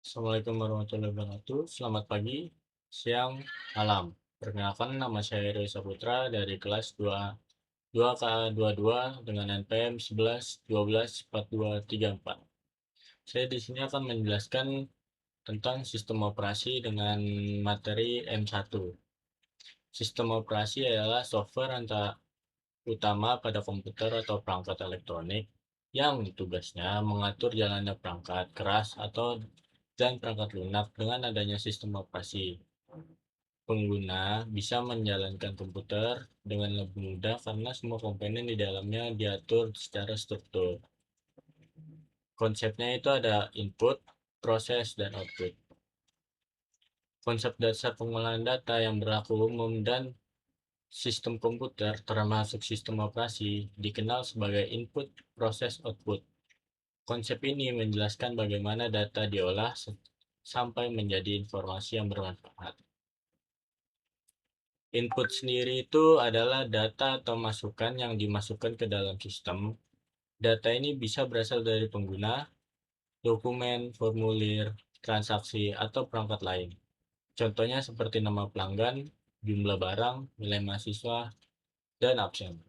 Assalamualaikum warahmatullahi wabarakatuh. Selamat pagi, siang, malam. Perkenalkan, nama saya Rio Saputra dari kelas 2K22 dengan NPM 11 12 42 34. Saya di sini akan menjelaskan tentang sistem operasi dengan materi M1. Sistem operasi adalah software utama pada komputer atau perangkat elektronik yang tugasnya mengatur jalannya perangkat keras dan perangkat lunak. Dengan adanya sistem operasi, pengguna bisa menjalankan komputer dengan lebih mudah karena semua komponen di dalamnya diatur secara struktur. Konsepnya itu ada input, proses, dan output. Konsep dasar pengolahan data yang berlaku umum dan sistem komputer, termasuk sistem operasi, dikenal sebagai input, proses, output. Konsep ini menjelaskan bagaimana data diolah sampai menjadi informasi yang bermanfaat. Input sendiri itu adalah data atau masukan yang dimasukkan ke dalam sistem. Data ini bisa berasal dari pengguna, dokumen, formulir, transaksi, atau perangkat lain. Contohnya seperti nama pelanggan, jumlah barang, nilai mahasiswa, dan absen.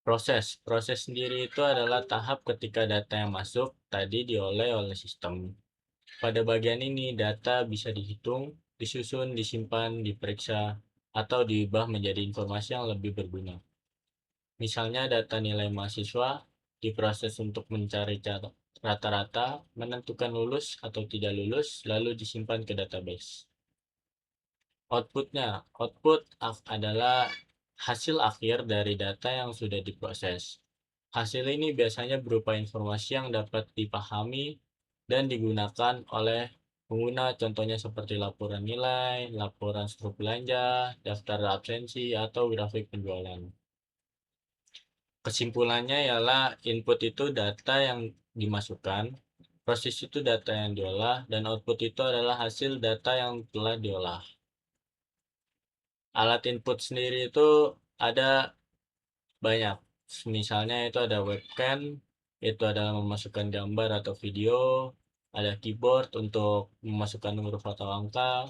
Proses sendiri itu adalah tahap ketika data yang masuk tadi diolah oleh sistem. Pada bagian ini, data bisa dihitung, disusun, disimpan, diperiksa, atau diubah menjadi informasi yang lebih berguna. Misalnya data nilai mahasiswa diproses untuk mencari rata-rata, menentukan lulus atau tidak lulus, lalu disimpan ke database. Output adalah hasil akhir dari data yang sudah diproses. Hasil ini biasanya berupa informasi yang dapat dipahami dan digunakan oleh pengguna, contohnya seperti laporan nilai, laporan struk belanja, daftar absensi, atau grafik penjualan. Kesimpulannya ialah input itu data yang dimasukkan, proses itu data yang diolah, dan output itu adalah hasil data yang telah diolah. Alat input sendiri itu ada banyak. Misalnya itu ada webcam, itu adalah memasukkan gambar atau video, ada keyboard untuk memasukkan huruf atau angka,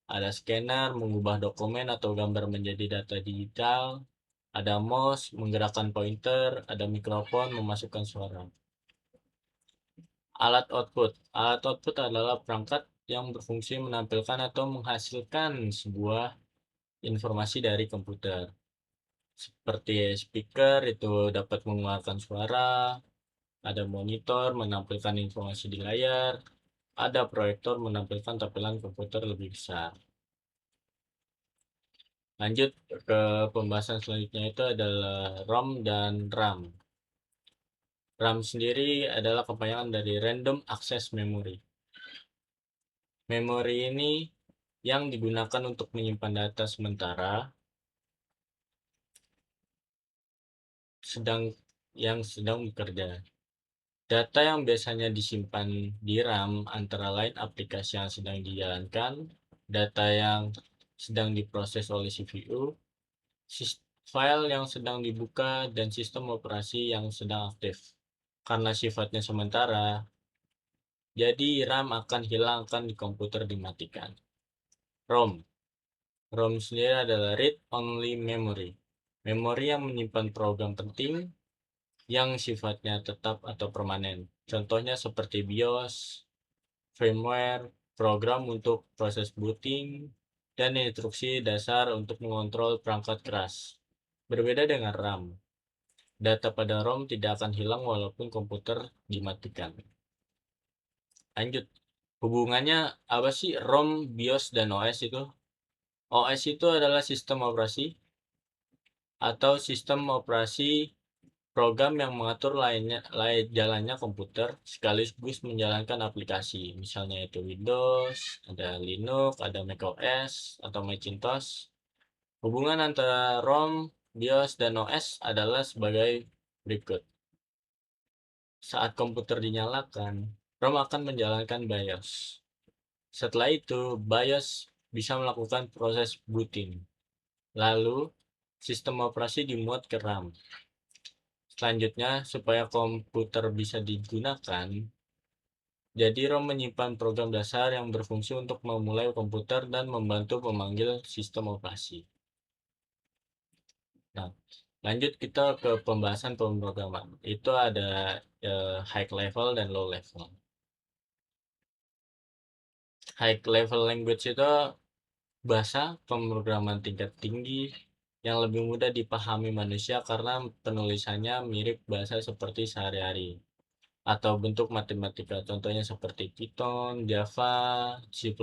ada scanner mengubah dokumen atau gambar menjadi data digital, ada mouse menggerakkan pointer, ada mikrofon memasukkan suara. Alat output adalah perangkat yang berfungsi menampilkan atau menghasilkan sebuah informasi dari komputer. Seperti speaker itu dapat mengeluarkan suara, ada monitor menampilkan informasi di layar, ada proyektor menampilkan tampilan komputer lebih besar. Lanjut ke pembahasan selanjutnya, itu adalah ROM dan RAM. RAM sendiri adalah kepanjangan dari Random Access Memory. Memori ini yang digunakan untuk menyimpan data sementara yang sedang bekerja. Data yang biasanya disimpan di RAM antara lain aplikasi yang sedang dijalankan, data yang sedang diproses oleh CPU, file yang sedang dibuka, dan sistem operasi yang sedang aktif. Karena sifatnya sementara, jadi RAM akan hilang di komputer dimatikan. ROM. ROM sendiri adalah Read Only Memory. Memori yang menyimpan program penting yang sifatnya tetap atau permanen. Contohnya seperti BIOS, firmware, program untuk proses booting, dan instruksi dasar untuk mengontrol perangkat keras. Berbeda dengan RAM, data pada ROM tidak akan hilang walaupun komputer dimatikan. Lanjut, hubungannya apa sih ROM, BIOS, dan OS itu? OS itu adalah sistem operasi atau sistem operasi program yang mengatur jalannya komputer sekaligus menjalankan aplikasi. Misalnya itu Windows, ada Linux, ada macOS, atau Macintosh. Hubungan antara ROM, BIOS, dan OS adalah sebagai berikut. Saat komputer dinyalakan, ROM akan menjalankan BIOS. Setelah itu, BIOS bisa melakukan proses booting. Lalu, sistem operasi dimuat ke RAM. Selanjutnya, supaya komputer bisa digunakan, Jadi ROM menyimpan program dasar yang berfungsi untuk memulai komputer dan membantu memanggil sistem operasi. Nah, lanjut kita ke pembahasan pemrograman. Itu ada high level dan low level. High level language itu bahasa pemrograman tingkat tinggi yang lebih mudah dipahami manusia karena penulisannya mirip bahasa seperti sehari-hari atau bentuk matematika. Contohnya seperti Python, Java, C++,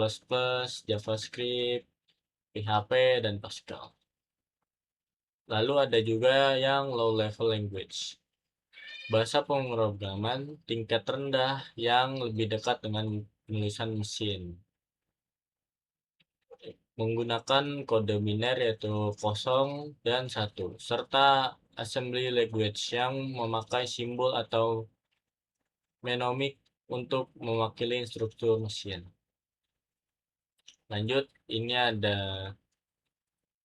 JavaScript, PHP, dan Pascal. Lalu ada juga yang low level language. Bahasa pemrograman tingkat rendah yang lebih dekat dengan penulisan mesin. Menggunakan kode biner yaitu 0 dan 1, serta assembly language yang memakai simbol atau mnemonic untuk mewakili struktur mesin. Lanjut, ini ada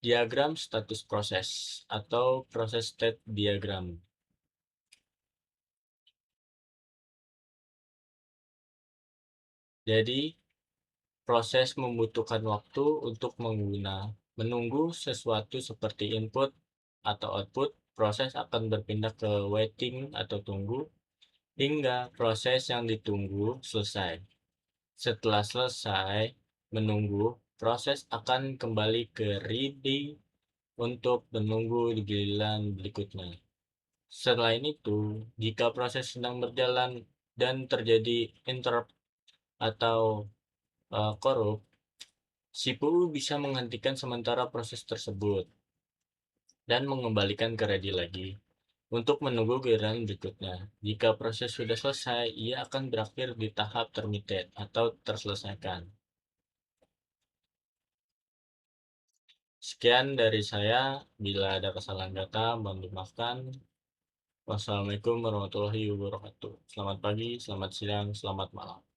diagram status proses atau proses state diagram. Jadi, proses membutuhkan waktu untuk menunggu sesuatu seperti input atau output. Proses akan berpindah ke waiting atau tunggu hingga proses yang ditunggu selesai. Setelah selesai menunggu, proses akan kembali ke ready untuk menunggu di giliran berikutnya. Selain itu, jika proses sedang berjalan dan terjadi interrupt atau korup, CPU bisa menghentikan sementara proses tersebut dan mengembalikan ke ready lagi untuk menunggu giliran berikutnya. Jika proses sudah selesai, ia akan berakhir di tahap terminated atau terselesaikan. Sekian dari saya. Bila ada kesalahan kata, mohon dimaafkan. Wassalamualaikum warahmatullahi wabarakatuh. Selamat pagi, selamat siang, selamat malam.